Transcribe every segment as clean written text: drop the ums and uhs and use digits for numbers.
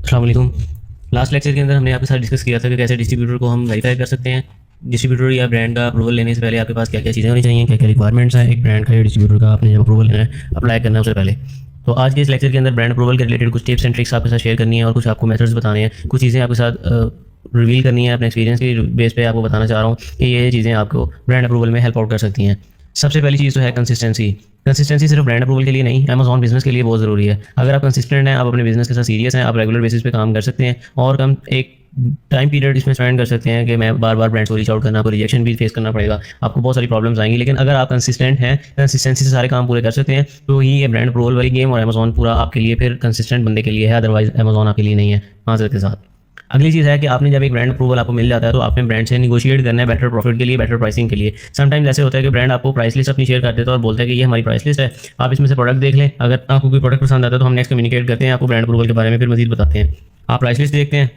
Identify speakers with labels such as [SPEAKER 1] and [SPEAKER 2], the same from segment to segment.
[SPEAKER 1] अस्सलाम वालेकुम। Last lecture के अंदर हमने आपके साथ डिस्कस किया था कि कैसे डिस्ट्रीब्यूटर को हम वेरीफाई कर सकते हैं। डिस्ट्रीब्यूटर या ब्रांड का अप्रूवल लेने से पहले आपके पास क्या क्या चीज़ें होनी चाहिए, क्या क्या रिक्वायरमेंट्स हैं एक ब्रांड का या डिस्ट्रीब्यूटर का आपने जब अप्रूवल लेना है, अप्लाई करना है उससे पहले। तो आज के इस लेक्चर के अंदर ब्रांड अप्रूवल के रिलेटेड कुछ टिप्स एंड ट्रिक्स आपके साथ शेयर करनी है और कुछ आपको मेथड्स बताने हैं, कुछ चीज़ें आपके साथ रिवील करनी है। अपने एक्सपीरियंस के बेस पे आपको बताना चाह रहा हूँ कि ये चीज़ें आपको ब्रांड अप्रूवल में हेल्प आउट कर सकती हैं। सबसे पहली चीज़ तो है कंसिस्टेंसी। कंसिस्टेंसी सिर्फ ब्रांड अप्रूवल के लिए नहीं, अमेज़ॉन बिजनेस के लिए बहुत ज़रूरी है। अगर आप कंसिस्टेंट हैं, आप अपने बिजनेस के साथ सीरियस हैं, आप रेगुलर बेसिस पे काम कर सकते हैं और कम एक टाइम पीरियड इसमें स्पेंड कर सकते हैं कि मैं बार बार ब्रांड्स को रीच आउट करना, आपको रिजेक्शन भी फेस करना पड़ेगा, आपको बहुत सारी प्रॉब्लम्स आएंगी। लेकिन अगर आप कंसिस्टेंट हैं, कंसिस्टेंसी से सारे काम पूरे कर सकते हैं, तो ही ये ब्रांड अप्रूवल वाली गेम और अमेज़ॉन पूरा आपके लिए फिर कंसिस्टेंट बंदे के लिए है। अदरवाइज अमेज़ॉन आपके लिए नहीं है माजरत के साथ। अगली चीज़ है कि आपने जब एक ब्रांड अप्रूवल आपको मिल जाता है तो आपने ब्रांड से निगोशिएट करना है बेटर प्रॉफिट के लिए, बेटर प्राइसिंग के लिए। समटाइम्स ऐसे होता है कि ब्रांड आपको प्राइस लिस्ट अपनी शेयर कर देता है और बोलता है कि ये हमारी प्राइस लिस्ट है, आप इसमें से प्रोडक्ट देख लें। अगर आपको कोई प्रोडक्ट पसंद आता है तो हम नेक्स्ट कम्युनिकेट करते हैं, आपको ब्रांड अप्रूवल के बारे में फिर मजीद बताते हैं। आप प्राइस लिस्ट देखते हैं,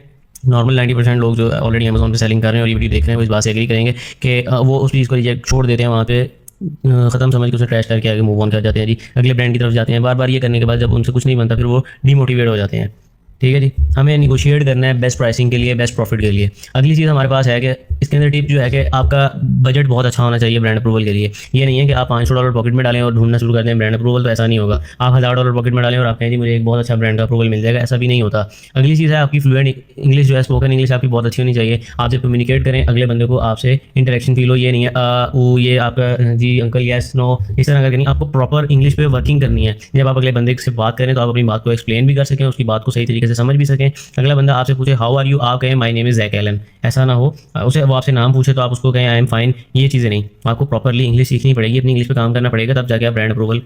[SPEAKER 1] नॉर्मल 90% लोग जो ऑलरेडी अमेज़ॉन पे सेलिंग कर रहे हैं और ये वीडियो देख रहे हैं वो इस बात से एग्री करेंगे कि वो उस चीज़ को रिजेक्ट छोड़ देते हैं, वहाँ पे ख़त्म समझ के उसे ट्रैश करके आगे मूव ऑन कर जाते हैं जी, अगले ब्रांड की तरफ जाते हैं। बार बार ये करने के बाद जब उनसे कुछ नहीं बनता फिर वो डीमोटिवेट हो जाते हैं। ठीक है जी, हमें निगोशिएट करना है बेस्ट प्राइसिंग के लिए, बेस्ट प्रॉफिट के लिए। अगली चीज़ हमारे पास है कि इसके अंदर टिप जो है कि आपका बजट बहुत अच्छा होना चाहिए ब्रांड अप्रूवल के लिए। ये नहीं है कि आप $500 पॉकेट में डालें और ढूंढना शुरू कर दें ब्रांड अप्रूवल, तो ऐसा नहीं होगा। आप $1000 पॉकेट में डालें और आप कहें जी मुझे एक बहुत अच्छा ब्रांड का अप्रूवल मिल जाएगा, ऐसा भी नहीं होता। अगली चीज़ है आपकी फ्लुएंट इंग्लिश जो है, स्पोकन इंग्लिश आपकी बहुत अच्छी होनी चाहिए। आप जब कम्युनिकेट करें अगले बंदे को आपसे इंटरेक्शन फील हो, ये नहीं है वो ये आपका जी अंकल यस नो इस तरह करके नहीं, आपको प्रॉपर इंग्लिश पे वर्किंग करनी है। जब आप अगले बंदे से बात करें तो आप अपनी बात को एक्सप्लेन भी कर सकें, उसकी बात को सही तरीके से समझ भी सकें। अगला बंदा आपसे पूछे हाउ आर यू, आप कहें my name is Jack Allen, ऐसा ना हो उसे वो आपसे नाम पूछे तो आप उसको कहें आई एम फाइन। ये चीज़ें नहीं, आपको प्रॉपरली इंग्लिश सीखनी पड़ेगी, अपनी इंग्लिश पे काम करना पड़ेगा, तब जाके आप ब्रांड अप्रूवल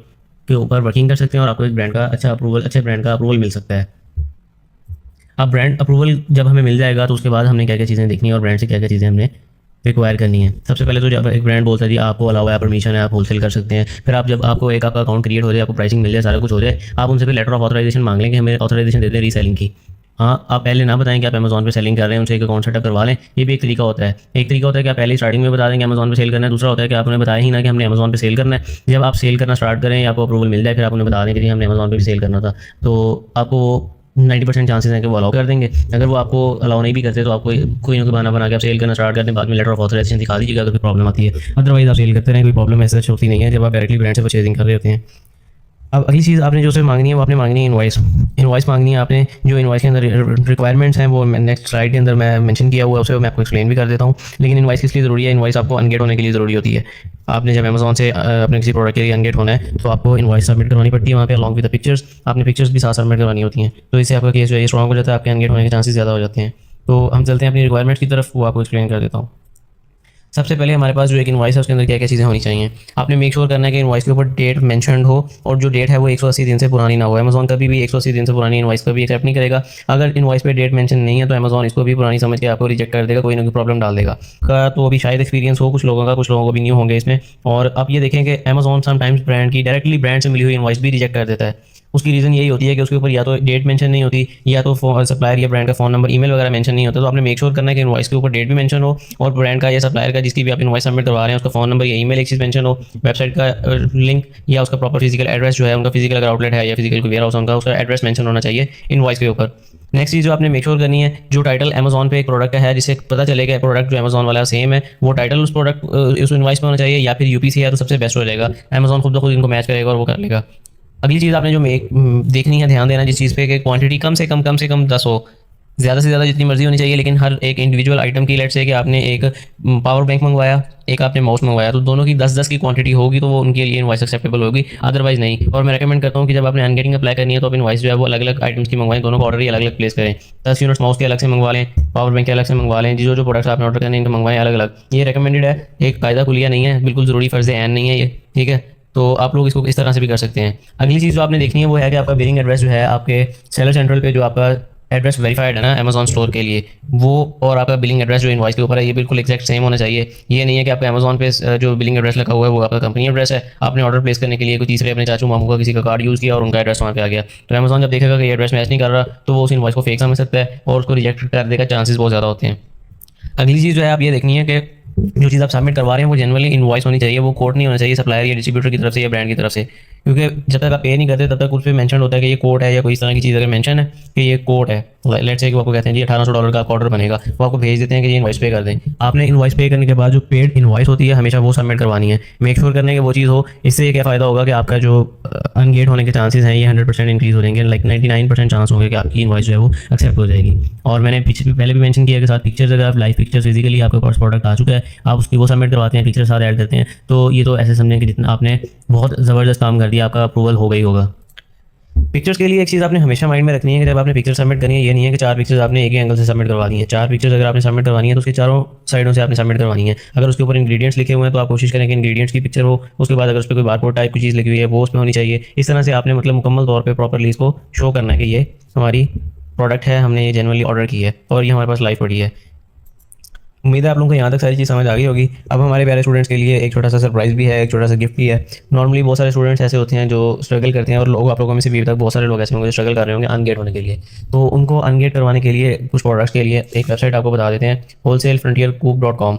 [SPEAKER 1] के ऊपर वर्किंग कर सकते हैं और आपको एक ब्रांड का अच्छे ब्रांड का अप्रूवल मिल सकता है। अब ब्रांड अप्रूवल जब हमें मिल जाएगा तो उसके बाद हमने क्या क्या चीज़ें देखनी है और ब्रांड से क्या क्या चीज़ें हमने रिक्वायर करनी है। सबसे पहले तो जब एक ब्रांड बोलता है जी आपको अलाउ है, परमिशन है, आप होलसेल कर सकते हैं। फिर आप जब आपको एक आपका अकाउंट क्रिएट हो जाए, आपको प्राइसिंग मिल जाए, सारा कुछ हो जाए, आप उनसे फिर लेटर ऑफ ऑथराइजेशन मांग लें कि हमें ऑथराइजेशन दे दें रीसेलिंग की। हाँ, आप पहले ना बताएं कि आप अमेज़ॉन पे सेलिंग कर रहे हैं, उनसे एक अकाउंट सेटअप करवा लें। ये भी एक तरीका होता है। एक तरीका होता है कि आप पहले स्टार्टिंग में बता दें कि अमेज़ॉन पे सेल करना है। दूसरा होता है कि आपने बताया ही ना कि हमने अमेज़ॉन पे सेल करना है। जब आप सेल करना स्टार्ट करें या आपको अप्रूवल मिल जाए, फिर आप उन्हें बता दें कि जी हमने अमेज़ॉन पे भी सेल करना था, तो आपको 90% चांसेस हैं कि वो अलाउ कर देंगे। अगर वो आपको अलाउ नहीं भी करते तो आपको कोई ना कोई बहाना बना के आप सेल करना स्टार्ट कर दें, बाद में लेटर ऑफ ऑथराइजेशन दिखा दीजिएगा अगर कोई प्रॉब्लम आती है। अदरवाइज आप सेल करते रहें, कोई प्रॉब्लम ऐसा होती नहीं है जब आप डायरेक्टली ब्रांड से परचेजिंग कर रहे होते हैं। अब अगली चीज़ आपने जो से मांगनी है वो आपने मांगनी है इनवॉइस। इनवॉइस मांगनी है आपने, जो इनवॉइस के अंदर रिक्वायरमेंट्स हैं वो नेक्स्ट स्लाइड के अंदर मैं मेंशन किया हुआ है, उसे मैं आपको एक्सप्लेन भी कर देता हूँ। लेकिन इनवॉइस किस लिए ज़रूरी है? इनवॉइस आपको अनगेट होने के लिए ज़रूरी होती है। आपने जब अमेज़ॉन से अपने किसी प्रोडक्ट के लिए अनगेट होना है तो आपको इनवॉइस सबमिट करवानी पड़ती है वहाँ पे अलॉन्ग विद द पिक्चर्स। आपने पिक्चर्स भी साथ सबमिट करवानी होती हैं, तो इससे आपका केस जो है स्ट्रॉन्ग हो जाता है, आपके अनगेट होने के चांसेस ज़्यादा हो जाते हैं। तो हम चलते हैं अपनी रिक्वायरमेंट्स की तरफ, वो आपको एक्सप्लेन कर देता हूँ। सबसे पहले हमारे पास जो एक इनवॉइस है उसके अंदर क्या क्या चीज़ें होनी चाहिए। आपने मेक श्योर करना है कि इनवॉइस के ऊपर डेट मेंशन्ड हो और जो डेट है वो 180 दिन से पुरानी ना हो। अमेज़ॉन कभी भी 180 दिन से पुरानी इनवॉइस कभी एक्सेप्ट नहीं करेगा। अगर इनवॉइस पे डेट मेंशन नहीं है तो अमेज़ॉन इसको भी पुरानी समझ के आपको रिजेक्ट कर देगा, कोई ना कोई प्रॉब्लम डाल देगा का। तो अभी शायद एक्सपीरियंस हो कुछ लोगों का, कुछ लोगों को भी न्यू होंगे इसमें। और आप ये देखें कि अमेज़ॉन समटाइम्स ब्रांड की डायरेक्टली ब्रांड से मिली हुई इनवॉइस भी रिजेक्ट कर देता है। उसकी रीज़न यही होती है कि उसके ऊपर या तो डेट मेंशन नहीं होती या तो सप्लायर या ब्रांड का फ़ोन नंबर, ईमेल वगैरह मेंशन नहीं होता। तो आपने मेक श्योर करना है कि इनवॉइस के ऊपर डेट भी मेंशन हो और ब्रांड का या सप्लायर का जिसकी भी आप इनवॉइस सबमिट करवा रहे हैं उसका फ़ोन नंबर या ईमेल एक चीज़ मेंशन हो, वेबसाइट का लिंक या उसका प्रॉपर फिजिकल एड्रेस जो है उनका, फिजिकल अगर आउटलेट है या फिजिकल वेयर हाउस उनका, उसका एड्रेस मेंशन होना चाहिए इनवॉइस के ऊपर। नेक्स्ट चीज़ जो आपने मेक श्योर करनी है, जो टाइटल अमेज़ॉन पे एक प्रोडक्ट का है जिससे पता चलेगा प्रोडक्ट जो अमेज़ॉन वाला सेम है, वो टाइटल उस प्रोडक्ट उस इनवॉइस में होना चाहिए, या फिर यूपीसी है तो सबसे बेस्ट हो जाएगा। अमेज़ॉन खुद ब खुद इनको मैच करेगा और वो कर लेगा। अगली चीज़ आपने जो देखनी है, ध्यान देना जिस चीज़ पे कि क्वांटिटी कम से कम 10 हो, ज़्यादा से ज़्यादा जितनी मर्जी होनी चाहिए, लेकिन हर एक इंडिविजुअल आइटम की, लेट से कि आपने एक पावर बैंक मंगवाया, एक आपने माउस मंगवाया, तो दोनों की 10-10 की क्वांटिटी होगी तो वो उनके लिए इनवॉइस एक्सेप्टेबल होगी, अदरवाइज नहीं। और मैं रेकमेंड करता हूँ कि जब आपने अनगेटिंग अप्लाई करनी है तो आप इनवॉइस जो है वो अलग अलग आइटम्स की मंगवाएं, दोनों का ऑर्डर ही अलग अलग प्लेस करें। 10 यूनिट्स माउस के अलग से मंगवा लें, पावर बैंक के अलग से मंगवा लें, जो प्रोडक्ट्स आपने ऑर्डर करने हैं मंगवाएं अलग अलग। ये रिकमेंडेड है, एक कायदा कुलिया नहीं है, बिल्कुल ज़रूरी फ़र्ज़ ऐन नहीं है ये, ठीक है। तो आप लोग इसको इस तरह से भी कर सकते हैं। अगली चीज़ जो आपने देखनी है वो है कि आपका बिलिंग एड्रेस जो है आपके सेलर सेंट्रल पे जो आपका एड्रेस वेरीफाइड है ना अमेज़ॉन स्टोर के लिए, वो और आपका बिलिंग एड्रेस जो इनवॉइस के ऊपर है ये बिल्कुल एक्जैक्ट सेम होना चाहिए। ये नहीं है कि आपका अमेज़ॉन पे जो बिलिंग एड्रेस लगा हुआ है वो आपका कंपनी एड्रेस है, आपने ऑर्डर प्लेस करने के लिए कोई तीसरे अपने चाचू मामू का किसी का कार्ड यूज़ किया और उनका एड्रेस वहाँ पे आ गया, तो अमेज़ॉन जब देखेगा कि ये एड्रेस मैच नहीं कर रहा तो वो उस इनवॉइस को फेक समझ सकता है और उसको रिजेक्ट कर देगा, चांसेस बहुत ज़्यादा होते हैं। अगली चीज़ जो है आप ये देखनी है कि जो चीज़ आप सबमिट करवा रहे हैं वो जनरली इनवॉइस होनी चाहिए, वो कोड नहीं होना चाहिए सप्लायर या डिस्ट्रीब्यूटर की तरफ से या ब्रांड की तरफ से। क्योंकि जब तक आप पे नहीं करते तब तक उस पर मेंशन होता है कि ये कोड है या कोई इस तरह की चीज़ अगर मेंशन है कि ये कोड है, लेट्स से कि वो आपको कहते हैं जी $1800 का ऑर्डर बनेगा, वो आपको भेज देते हैं कि ये इनवॉइस पे कर दें। आपने इनवॉइस पे करने के बाद जो पेड इनवॉइस होती है हमेशा वो सबमिट करवानी है, मेक श्योर करने की वो चीज़ हो। इससे क्या फ़ायदा होगा कि आपका जो अनगेट होने के चांसेस हैं ये 100% इंक्रीज़ हो जाएंगे, लाइक 99% चांस होंगे कि आपकी इनवॉइस जो है वो एक्सेप्ट हो जाएगी। और मैंने पहले भी मेंशन किया कि साथ पिक्चर्स, अगर आप लाइव पिक्चर्स फिजिकली आपके पास प्रोडक्ट आ चुका है, आप उसकी वो सबमिट करवाते हैं, पिक्चर साथ ऐड करते हैं, तो ये तो ऐसे समझें कि जितना आपने बहुत ज़बरदस्त काम कर दिया, आपका अप्रूवल हो गई होगा। पिक्चर्स के लिए एक चीज़ आपने हमेशा माइंड में रखनी है कि जब आपने पिक्चर सबमिट करनी है, ये नहीं है कि 4 पिक्चर्स आपने एक ही एंगल से सबमिट करवानी है। 4 पिक्चर्स अगर आपने सबमिट करवानी है तो उसकी चारों साइडों से आपने सबमिट करवानी है। अगर उसके ऊपर इंग्रेडिएंट्स लिखे हुए हैं तो आप कोशिश करें कि इंग्रेडिएंट्स की पिक्चर हो, उसके बाद अगर उस पर कोई बारकोड टाइप की चीज़ लिखी हुई है वो उसमें होनी चाहिए। इस तरह से आपने मतलब मुकम्मल तौर पर प्रॉपरली इसको शो करना है कि ये हमारी प्रोडक्ट है, हमने ये जेनुअनली ऑर्डर की है और ये हमारे पास लाइव पड़ी है। उम्मीद है आप लोगों को यहाँ तक सारी चीज़ समझ आ गई होगी। अब हमारे प्यारे स्टूडेंट्स के लिए एक छोटा सा सरप्राइज़ भी है, एक छोटा सा गिफ्ट भी है। नॉर्मली बहुत सारे स्टूडेंट्स ऐसे होते हैं जो स्ट्रगल करते हैं, और लोग आप लोगों में से भी अभी तक बहुत सारे लोग ऐसे होंगे जो स्ट्रगल कर रहे होंगे अनगेट होने के लिए। तो उनको अनगेट करवाने के लिए कुछ प्रोडक्ट्स के लिए एक वेबसाइट आपको बता देते हैं, wholesale-frontier-coop.com।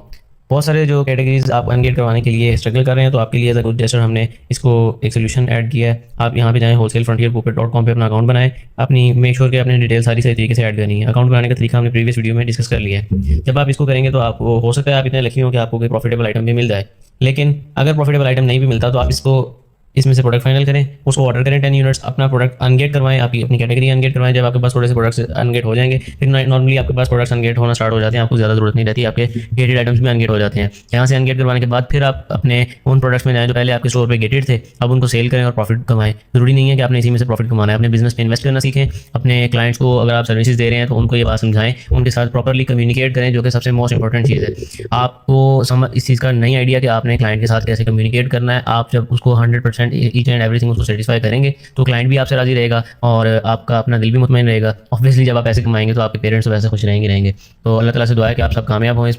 [SPEAKER 1] बहुत सारे जो कैटेगरीज आप अनगेट करवाने के लिए स्ट्रगल कर रहे हैं, तो आपके लिए ज़रूर जैसे हमने इसको एक सोल्यूशन ऐड किया है। आप यहाँ पे जाएँ wholesale-frontier-coop.com पे अपना अकाउंट बनाएं, अपनी मेक श्योर कि आपने डिटेल सारी सही तरीके से ऐड करनी है। अकाउंट बनाने का तरीका हमने प्रीवियस वीडियो में डिस्कस कर लिया है। जब आप इसको करेंगे तो आपको हो सकता है आप इतने लकी हो कि आपको कोई प्रॉफिटेबल आइटम भी मिल जाए, लेकिन अगर प्रॉफिटेबल आइटम नहीं भी मिलता तो आप इसको इसमें से प्रोडक्ट फाइनल करें, उसको ऑर्डर करें 10 यूनिट्स, अपना प्रोडक्ट अनगेट करवाएं, आपकी अपनी कैटेगरी अनगेट करवाएं। जब आपके पास थोड़े से प्रोडक्ट्स अनगेट हो जाएंगे, फिर नॉर्मली आपके पास प्रोडक्ट्स अनगेट होना स्टार्ट हो जाते हैं, आपको ज़्यादा जरूरत नहीं रहती, आपके गेटेड आइटम्स भी अनगेट हो जाते हैं। यहाँ से अनगेट करवाने के बाद फिर आप अपने उन प्रोडक्ट्स में जाएँ जो पहले आपके स्टोर पर गेटेड थे, अब उनको सेल करें और प्रॉफिट कमाएं। जरूरी नहीं है कि आपने इसी में से प्रॉफिट कमाना है, अपने बिजनेस में इन्वेस्ट करना सीखें। अपने क्लाइंट्स को अगर आप सर्विसेज दे रहे हैं तो उनको ये बात समझाएं, उनके साथ प्रॉपरली कम्युनिकेट करें, जो कि सबसे मोस्ट इंपॉर्टेंट चीज़ है। आपको समझ इस चीज़ का नहीं आइडिया कि आपने क्लाइंट के साथ कैसे कम्युनिकेट करना है, आप जब उसको 100% ईच एंड एवरीथिंग उसको सेटिस्फाई करेंगे तो क्लाइंट भी आपसे राजी रहेगा और आपका अपना दिल भी मुतमईन रहेगा। ऑब्वियसली जब आप पैसे कमाएंगे तो आपके पेरेंट्स तो वैसे खुश रहेंगे। तो अल्लाह ताला से दुआ है कि आप सब कामयाब हों इस